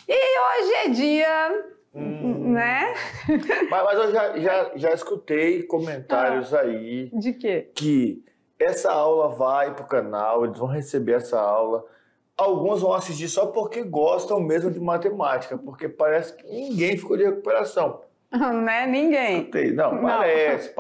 E hoje é dia, né? Mas eu já escutei comentários aí. De quê? Que essa aula vai pro canal, eles vão receber essa aula. Alguns vão assistir só porque gostam mesmo de matemática, porque parece que ninguém ficou de recuperação. Né? Ninguém. Escutei. Não, parece.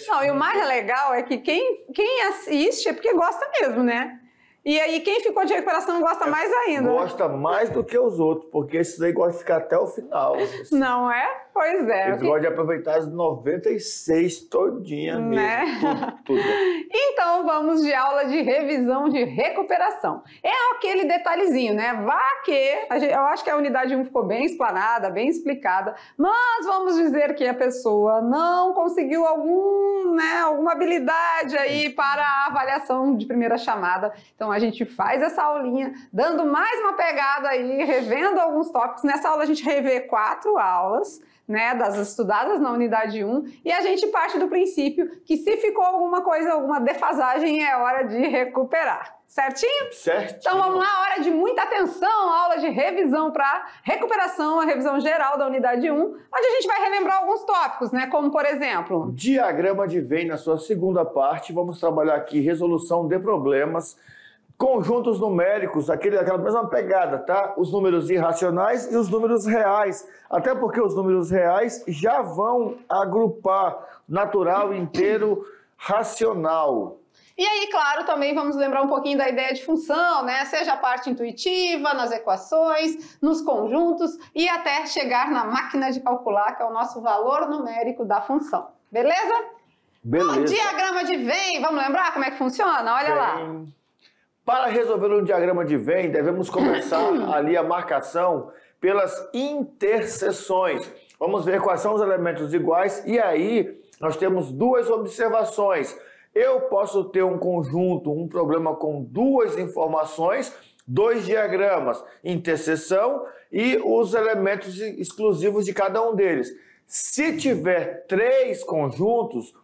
Não, e o mais legal é que quem assiste é porque gosta mesmo, né? E aí quem ficou de recuperação gosta mais ainda. Gosta mais do que os outros, porque esses aí gostam de ficar até o final. Não é? Pois é. Eles gostam de aproveitar as 96 todinha mesmo, né? tudo. Então vamos de aula de revisão de recuperação. É aquele detalhezinho, né? Eu acho que a unidade 1 ficou bem explanada, bem explicada, mas vamos dizer que a pessoa não conseguiu alguma habilidade aí para a avaliação de primeira chamada. Então a gente faz essa aulinha, dando mais uma pegada aí, revendo alguns tópicos. Nessa aula a gente revê 4 aulas, né, das estudadas na unidade 1, e a gente parte do princípio que se ficou alguma coisa, alguma defasagem, é hora de recuperar. Certinho? Certinho. Então vamos lá, hora de muita atenção, aula de revisão para recuperação, a revisão geral da unidade 1, onde a gente vai relembrar alguns tópicos, né, como por exemplo... Diagrama de Venn na sua segunda parte, vamos trabalhar aqui resolução de problemas, conjuntos numéricos, aquela mesma pegada, tá? Os números irracionais e os números reais. Até porque os números reais já vão agrupar natural, inteiro, racional. E aí, claro, também vamos lembrar um pouquinho da ideia de função, né? Seja a parte intuitiva, nas equações, nos conjuntos e até chegar na máquina de calcular, que é o nosso valor numérico da função. Beleza? Beleza. O diagrama de Venn, vamos lembrar como é que funciona? Olha lá. Para resolver um diagrama de Venn, devemos começar ali a marcação pelas interseções. Vamos ver quais são os elementos iguais e aí nós temos 2 observações. Eu posso ter um conjunto, um problema com 2 informações, 2 diagramas, interseção e os elementos exclusivos de cada um deles. Se tiver 3 conjuntos,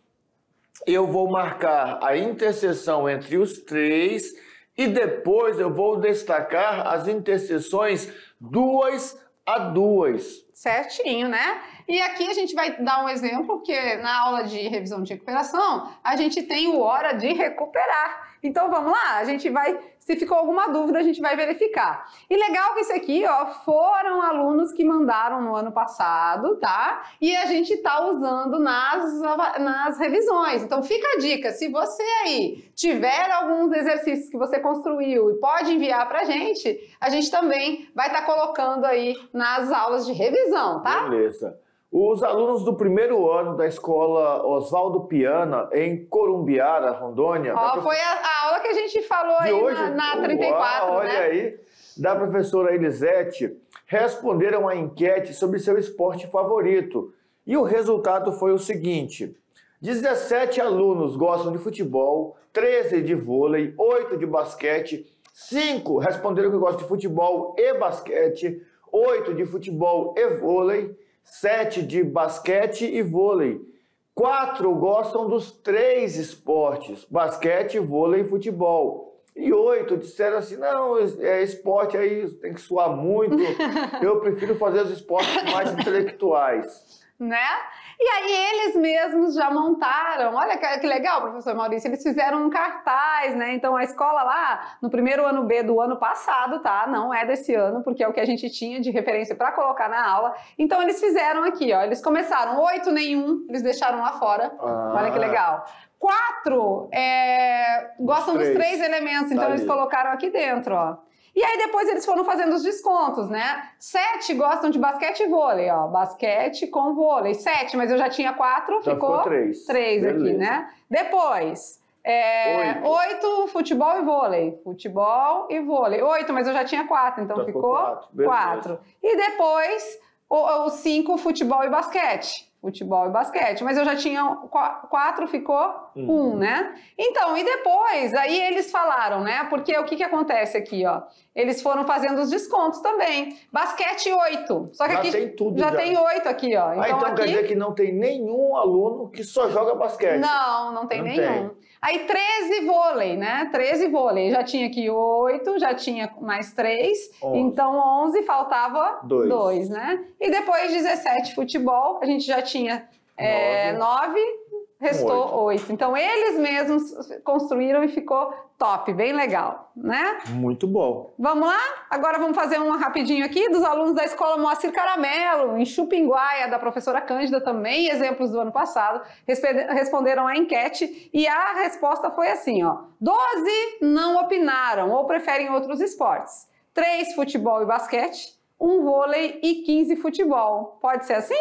eu vou marcar a interseção entre os 3 e depois eu vou destacar as interseções 2 a 2. Certinho, né? E aqui a gente vai dar um exemplo, porque na aula de revisão de recuperação, a gente tem o hora de recuperar. Então vamos lá, a gente vai, se ficou alguma dúvida, a gente vai verificar. E legal que isso aqui, ó, foram alunos que mandaram no ano passado, tá? E a gente tá usando nas revisões. Então fica a dica, se você aí tiver alguns exercícios que você construiu e pode enviar pra gente, a gente também vai estar colocando aí nas aulas de revisão, tá? Beleza. Os alunos do primeiro ano da escola Oswaldo Piana, em Corumbiara, Rondônia... Ó, foi a aula que a gente falou aí hoje? na 34, olha, né? Aí, da professora Elisete, responderam a enquete sobre seu esporte favorito. E o resultado foi o seguinte: 17 alunos gostam de futebol, 13 de vôlei, 8 de basquete, 5 responderam que gostam de futebol e basquete, 8 de futebol e vôlei, 7 de basquete e vôlei. 4 gostam dos 3 esportes, basquete, vôlei e futebol. E 8 disseram assim, não, esporte aí tem que suar muito, eu prefiro fazer os esportes mais intelectuais. Né? E aí eles mesmos já montaram, olha que legal, professor Maurício, eles fizeram um cartaz, né? Então a escola lá, no primeiro ano B do ano passado, tá? Não é desse ano, porque é o que a gente tinha de referência para colocar na aula. Então eles fizeram aqui, ó, eles começaram 8 nenhum, eles deixaram lá fora, olha que legal. 4 gostam dos 3 elementos, então eles colocaram aqui dentro, ó. E aí depois eles foram fazendo os descontos, né? 7 gostam de basquete e vôlei, ó. Basquete com vôlei. 7, mas eu já tinha 4, ficou 3 aqui, né? Depois, 8 futebol e vôlei. Futebol e vôlei. 8, mas eu já tinha 4, então ficou 4. E depois, o 5 futebol e basquete. futebol e basquete, mas eu já tinha 4, ficou 1, né? Então, e depois, aí eles falaram, né? Porque o que acontece aqui, ó? Eles foram fazendo os descontos também. Basquete 8, só que Já aqui tem tudo já tem 8 aqui, ó. Então aqui... quer dizer que não tem nenhum aluno que só joga basquete? Não tem nenhum. Aí 13 vôlei, né? 13 vôlei. Já tinha aqui 8, já tinha mais 3. 11. Então 11, faltava 2, né? E depois 17 futebol, a gente já tinha 9, restou 8. Então eles mesmos construíram e ficou top, bem legal, né? Muito bom. Vamos lá? Agora vamos fazer uma rapidinho aqui dos alunos da escola Moacir Caramelo, em Chupinguaia, da professora Cândida também, exemplos do ano passado, responderam à enquete e a resposta foi assim, ó, 12 não opinaram ou preferem outros esportes, 3 futebol e basquete, 1 vôlei e 15 futebol. Pode ser assim?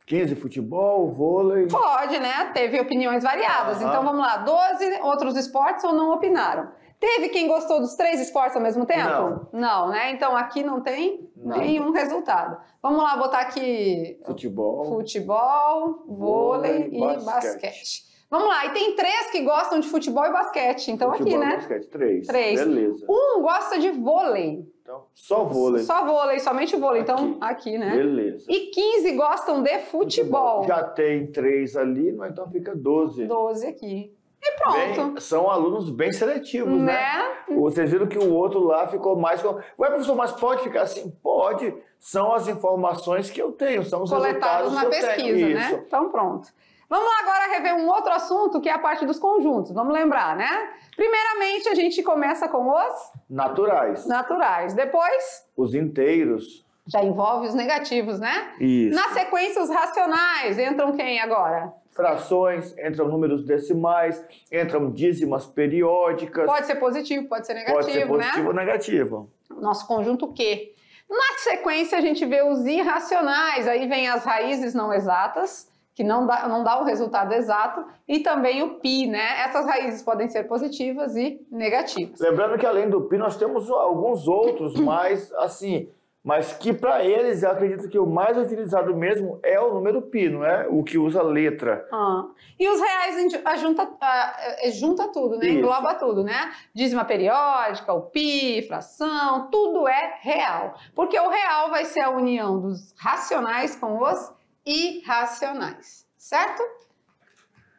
15 futebol, vôlei... Pode, né? Teve opiniões variadas. Então vamos lá, 12 outros esportes ou não opinaram? Teve quem gostou dos 3 esportes ao mesmo tempo? Não, né? Então aqui não tem nenhum resultado. Vamos lá botar aqui... Futebol, vôlei e basquete. Vamos lá, e tem 3 que gostam de futebol e basquete. Então futebol aqui, né? Basquete, 3. Beleza. 1 gosta de vôlei. Então, só vôlei. Só vôlei, somente vôlei. Então, aqui, né? Beleza. E 15 gostam de futebol. Já tem 3 ali, então fica 12. 12 aqui. E pronto. São alunos bem seletivos, né? Vocês viram que o outro lá ficou mais... Ué, professor, mas pode ficar assim? Pode. São as informações que eu tenho, são os coletados resultados na que eu pesquisa, tenho. né? Então, pronto. Vamos lá agora rever um outro assunto, que é a parte dos conjuntos. Vamos lembrar, né? Primeiramente, a gente começa com os... Naturais. Depois... Os inteiros. Já envolve os negativos, né? Isso. Na sequência, os racionais. Entram quem agora? Frações, entram números decimais, entram dízimas periódicas. Pode ser positivo, pode ser negativo, pode ser positivo ou negativo. Nosso conjunto Q. Na sequência, a gente vê os irracionais. Aí vem as raízes não exatas, que não dá o resultado exato, e também o π, né? Essas raízes podem ser positivas e negativas. Lembrando que além do π, nós temos alguns outros, mas que para eles, eu acredito que o mais utilizado mesmo é o número π, não é? O que usa letra. E os reais junta tudo, né? Isso. Engloba tudo, né? Dízima periódica, o π, fração, tudo é real. Porque o real vai ser a união dos racionais com os irracionais, certo?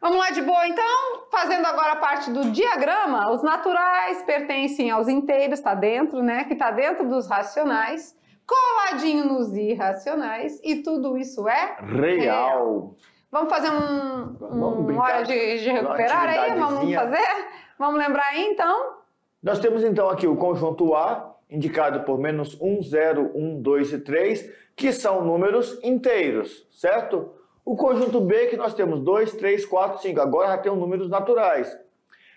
Vamos lá de boa, então? Fazendo agora a parte do diagrama, os naturais pertencem aos inteiros, tá dentro, né? Que tá dentro dos racionais, coladinho nos irracionais, e tudo isso é real. Vamos fazer uma hora de recuperar aí? Vamos fazer? Vamos lembrar aí, então? Nós temos, então, aqui o conjunto A, indicado por menos 1, 0, 1, 2 e 3, que são números inteiros, certo? O conjunto B, que nós temos 2, 3, 4, 5. Agora já tem números naturais.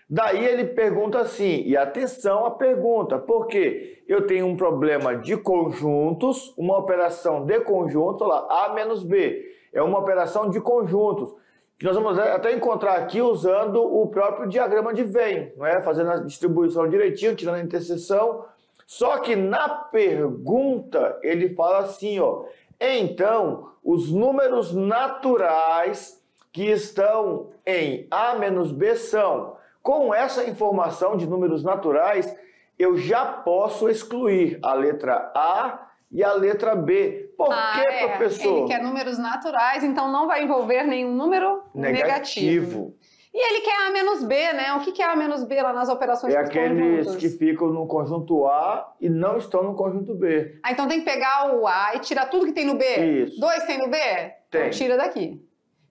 Daí ele pergunta assim, e atenção à pergunta, porque eu tenho um problema de conjuntos, uma operação de conjunto, lá, A menos B, é uma operação de conjuntos, que nós vamos até encontrar aqui usando o próprio diagrama de Venn, não é? Fazendo a distribuição direitinho, tirando a interseção. Só que na pergunta ele fala assim, ó, então os números naturais que estão em A menos B são... Com essa informação de números naturais, eu já posso excluir a letra A e a letra B. Por quê, professor? Ele quer números naturais, então não vai envolver nenhum número negativo. E ele quer A menos B, né? O que é A menos B lá nas operações dos conjuntos? É aqueles que ficam no conjunto A e não estão no conjunto B. Então tem que pegar o A e tirar tudo que tem no B? Isso. 2 tem no B? Tem. Então tira daqui.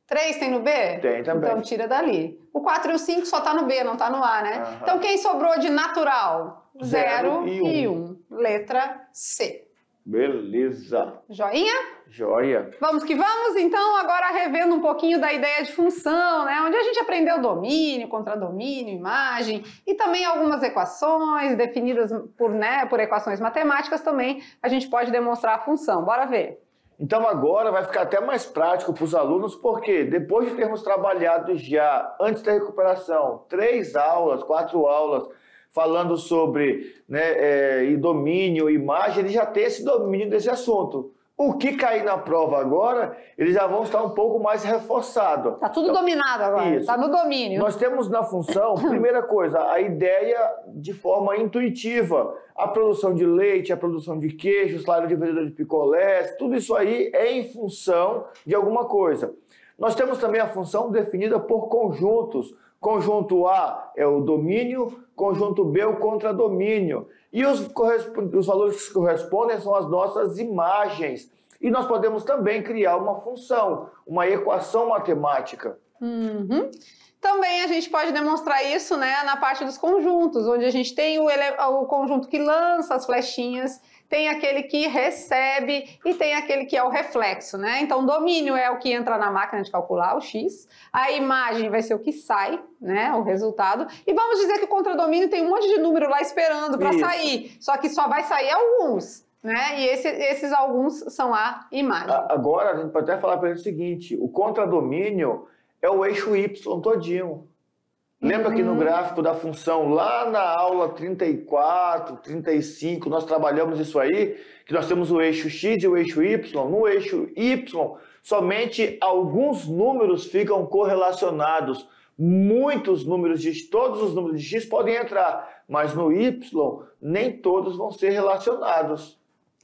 3 tem no B? Tem também. Então tira dali. O 4 e o 5 só tá no B, não tá no A, né? Então quem sobrou de natural? 0 e 1. Letra C. Beleza. Joinha? Joia. Vamos que vamos, então, agora revendo um pouquinho da ideia de função, né? Onde a gente aprendeu domínio, contradomínio, imagem, e também algumas equações definidas por equações matemáticas também, a gente pode demonstrar a função. Bora ver. Então agora vai ficar até mais prático para os alunos, porque depois de termos trabalhado já, antes da recuperação, 3 aulas, 4 aulas, falando sobre domínio, imagem, ele já tem esse domínio desse assunto. O que cair na prova agora, eles já vão estar um pouco mais reforçados. Está tudo dominado agora, está no domínio. Nós temos na função, primeira coisa, a ideia de forma intuitiva. A produção de leite, a produção de queijo, salário de vendedor de picolés, tudo isso aí é em função de alguma coisa. Nós temos também a função definida por conjuntos. Conjunto A é o domínio, conjunto B é o contradomínio. E os valores que correspondem são as nossas imagens. E nós podemos também criar uma função, uma equação matemática. Também a gente pode demonstrar isso, né, na parte dos conjuntos, onde a gente tem o conjunto que lança as flechinhas, tem aquele que recebe e tem aquele que é o reflexo, né? Então, domínio é o que entra na máquina de calcular, o X. A imagem vai ser o que sai, né? O resultado. E vamos dizer que o contradomínio tem um monte de número lá esperando para sair. Só que só vai sair alguns, né? E esses alguns são a imagem. Agora, a gente pode até falar para ele o seguinte, o contradomínio é o eixo Y todinho. Lembra que no gráfico da função, lá na aula 34, 35, nós trabalhamos isso aí, que nós temos o eixo X e o eixo Y. No eixo Y, somente alguns números ficam correlacionados. Muitos números todos os números de X podem entrar, mas no Y, nem todos vão ser relacionados.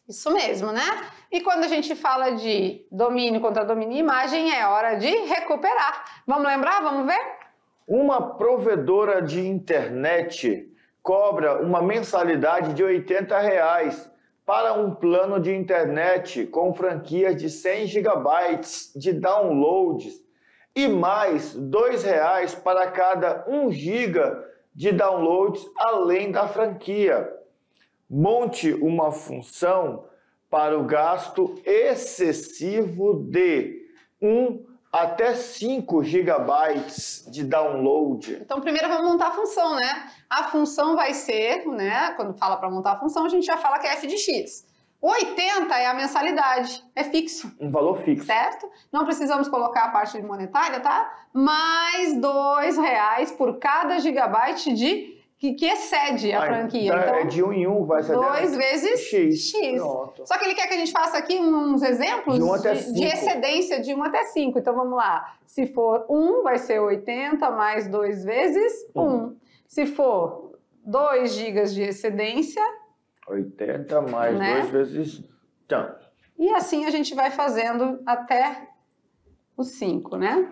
Isso mesmo, né? E quando a gente fala de domínio, contradomínio e imagem, é hora de recuperar. Vamos lembrar? Vamos ver? Uma provedora de internet cobra uma mensalidade de R$80 para um plano de internet com franquia de 100 GB de downloads e mais R$2 para cada 1 GB de downloads além da franquia. Monte uma função para o gasto excessivo de 1 até 5 GB de download. Então, primeiro vamos montar a função, né? A função vai ser, né? Quando fala para montar a função, a gente já fala que é f de x. 80 é a mensalidade, é fixo. Um valor fixo. Certo? Não precisamos colocar a parte monetária, tá? Mais R$2 por cada gigabyte que excede a franquia. Então, é de 1 em 1, vai ser 2 vezes x. Pronto. Só que ele quer que a gente faça aqui uns exemplos de excedência de 1 até 5. Então vamos lá. Se for 1, vai ser 80 mais 2 vezes 1. Se for 2 GB de excedência... 80 mais 2 vezes... Então. E assim a gente vai fazendo até os 5, né?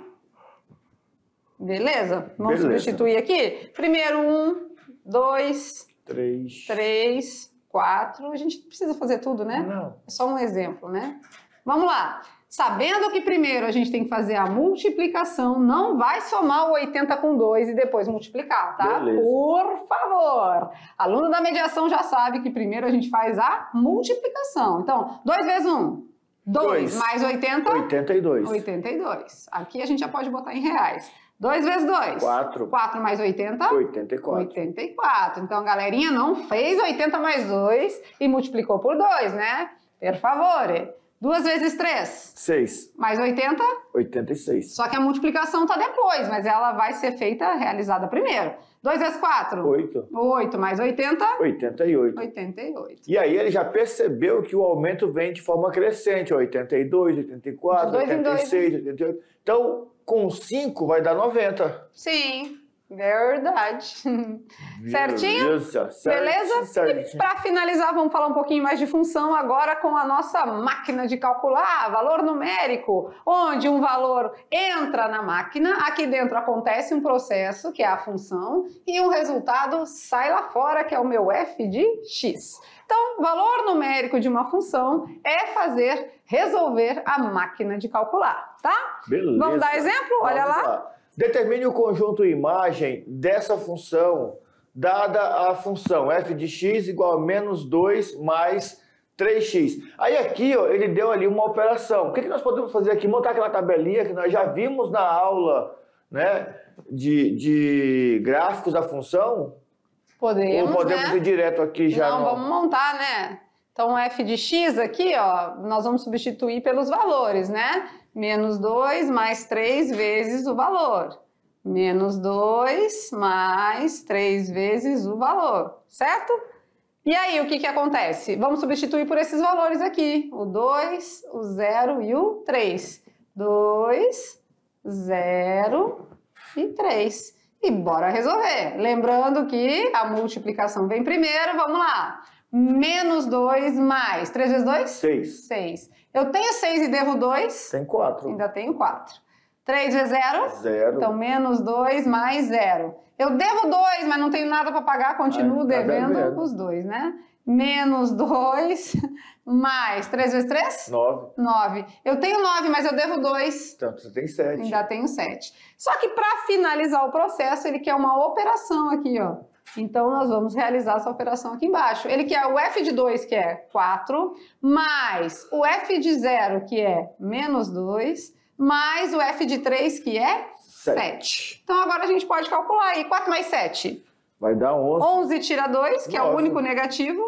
Beleza? Vamos substituir aqui? Primeiro 1... 2, 3, 4. A gente não precisa fazer tudo, né? Não. É só um exemplo, né? Vamos lá. Sabendo que primeiro a gente tem que fazer a multiplicação, não vai somar o 80 com 2 e depois multiplicar, tá? Beleza. Por favor. Aluno da mediação já sabe que primeiro a gente faz a multiplicação. Então, 2 vezes 1. 2 mais 80? 82. 82. Aqui a gente já pode botar em reais. 2 vezes 2? 4. 4 mais 80? 84. 84. Então, a galerinha não fez 80 mais 2 e multiplicou por 2, né? Per favore. 2 vezes 3? 6. Mais 80? 86. Só que a multiplicação está depois, mas ela vai ser realizada primeiro. 2 vezes 4? 8. 8 mais 80? 88. 88. E aí ele já percebeu que o aumento vem de forma crescente. 82, 84, 86, 88. Então, com 5 vai dar 90. Sim, verdade. Certinho? Beleza? Certinho. E para finalizar, vamos falar um pouquinho mais de função agora com a nossa máquina de calcular, valor numérico, onde um valor entra na máquina, aqui dentro acontece um processo, que é a função, e um resultado sai lá fora, que é o meu f de x. Então, valor numérico de uma função é resolver a máquina de calcular, tá? Beleza. Vamos dar exemplo? Olha lá. Determine o conjunto imagem dessa função, dada a função f de x igual a menos 2 mais 3x. Aí aqui, ó, ele deu ali uma operação. O que nós podemos fazer aqui? Montar aquela tabelinha que nós já vimos na aula, né, de gráficos da função. Podemos, ou podemos ir direto aqui já? Não, vamos montar, né? Então, f de x aqui, ó, nós vamos substituir pelos valores, né? Menos 2 mais 3 vezes o valor. Menos 2 mais 3 vezes o valor, certo? E aí, o que que acontece? Vamos substituir por esses valores aqui. O 2, o 0 e o 3. 2, 0 e 3. E bora resolver. Lembrando que a multiplicação vem primeiro, vamos lá. Menos 2 mais 3 vezes 2? 6. 6. Eu tenho 6 e devo 2? Tem 4. Ainda tenho 4. 3 vezes 0? 0. Então, menos 2 mais 0. Eu devo 2, mas não tenho nada para pagar, continuo devendo os 2, né? Menos 2 mais 3 vezes 3? 9. 9. Eu tenho 9, mas eu devo 2. Então, você tem 7. Ainda tenho 7. Só que para finalizar o processo, ele quer uma operação aqui, ó. Então, nós vamos realizar essa operação aqui embaixo. Ele quer o f de 2, que é 4, mais o f de 0, que é menos 2, mais o f de 3, que é 7. Então, agora a gente pode calcular aí. 4 mais 7? Vai dar 11. 11 tira 2, que 9. é o único negativo,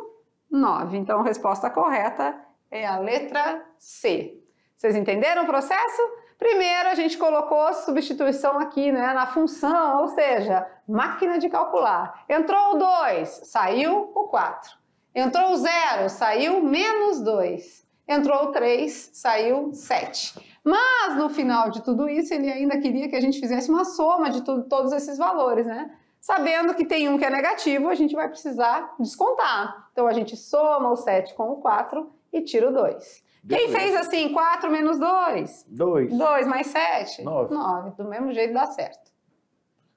9. Então, a resposta correta é a letra C. Vocês entenderam o processo? Primeiro, a gente colocou substituição aqui, né, na função, ou seja, máquina de calcular. Entrou o 2, saiu o 4. Entrou o 0, saiu menos 2. Entrou o 3, saiu 7. Mas, no final de tudo isso, ele ainda queria que a gente fizesse uma soma de todos esses valores, né? Sabendo que tem um que é negativo, a gente vai precisar descontar. Então, a gente soma o 7 com o 4 e tira o 2. Quem fez assim, 4 menos 2? 2. 2 mais 7? 9. 9. Do mesmo jeito dá certo.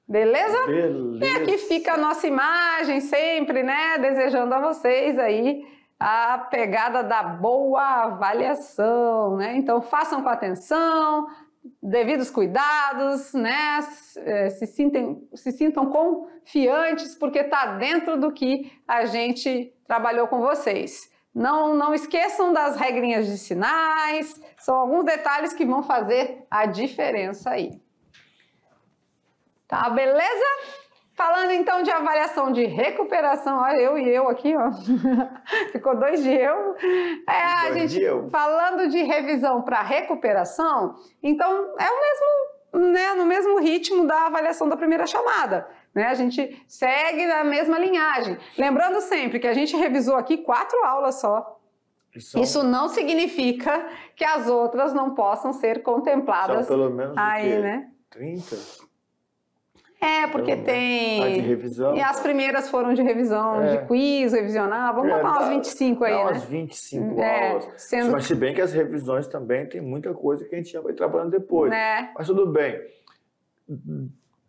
Beleza? Beleza. E aqui fica a nossa imagem sempre, né? Desejando a vocês aí a pegada da boa avaliação, né? Então, façam com atenção, devidos cuidados, né? Se sintam confiantes, porque está dentro do que a gente trabalhou com vocês. Não esqueçam das regrinhas de sinais, são alguns detalhes que vão fazer a diferença aí. Tá, beleza? Falando então de avaliação de recuperação, olha eu e eu aqui, ó. Ficou 2 de eu. A gente falando de revisão para recuperação, então é o mesmo, né, no mesmo ritmo da avaliação da primeira chamada. Né? A gente segue na mesma linhagem. Lembrando sempre que a gente revisou aqui 4 aulas só. Isso não significa que as outras não possam ser contempladas. São pelo menos aí, né? 30? Porque tem... A de revisão. E as primeiras foram de revisão, de quiz, revisionar. Vamos botar umas 25 aí, né? Umas 25 aulas. Mas se bem que as revisões também tem muita coisa que a gente já vai trabalhando depois. Mas tudo bem.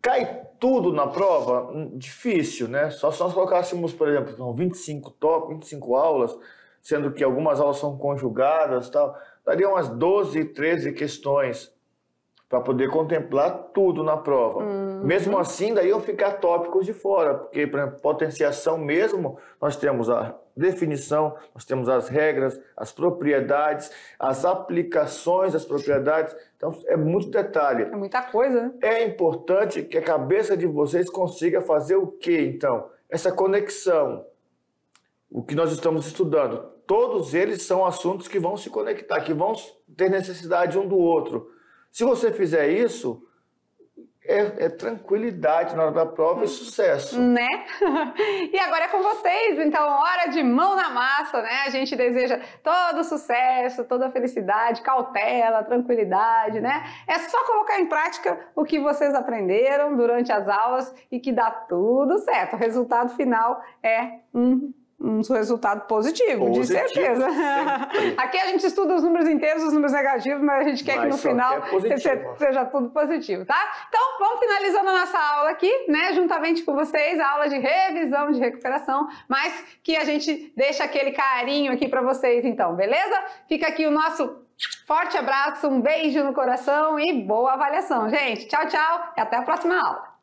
Cai tudo na prova? Difícil, né? Só se nós colocássemos, por exemplo, são 25 aulas, sendo que algumas aulas são conjugadas e tal, daria umas 12, 13 questões para poder contemplar tudo na prova. Mesmo assim, daí iam ficar tópicos de fora, porque, por exemplo, potenciação mesmo, nós temos a definição, nós temos as regras, as propriedades, as aplicações das propriedades, então é muito detalhe. É muita coisa, né? É importante que a cabeça de vocês consiga fazer o quê, então? Essa conexão, o que nós estamos estudando, todos eles são assuntos que vão se conectar, que vão ter necessidade um do outro. Se você fizer isso, é tranquilidade na hora da prova e sucesso. Né? E agora é com vocês, então hora de mão na massa, né? A gente deseja todo sucesso, toda felicidade, cautela, tranquilidade, né? É só colocar em prática o que vocês aprenderam durante as aulas e que dá tudo certo. O resultado final é um resultado positivo, de certeza. Sempre. Aqui a gente estuda os números inteiros, os números negativos, mas a gente quer que no final seja tudo positivo, tá? Então, vamos finalizando a nossa aula aqui, né? Juntamente com vocês, a aula de revisão de recuperação, mas que a gente deixa aquele carinho aqui para vocês, então, beleza? Fica aqui o nosso forte abraço, um beijo no coração e boa avaliação, gente. Tchau, tchau e até a próxima aula.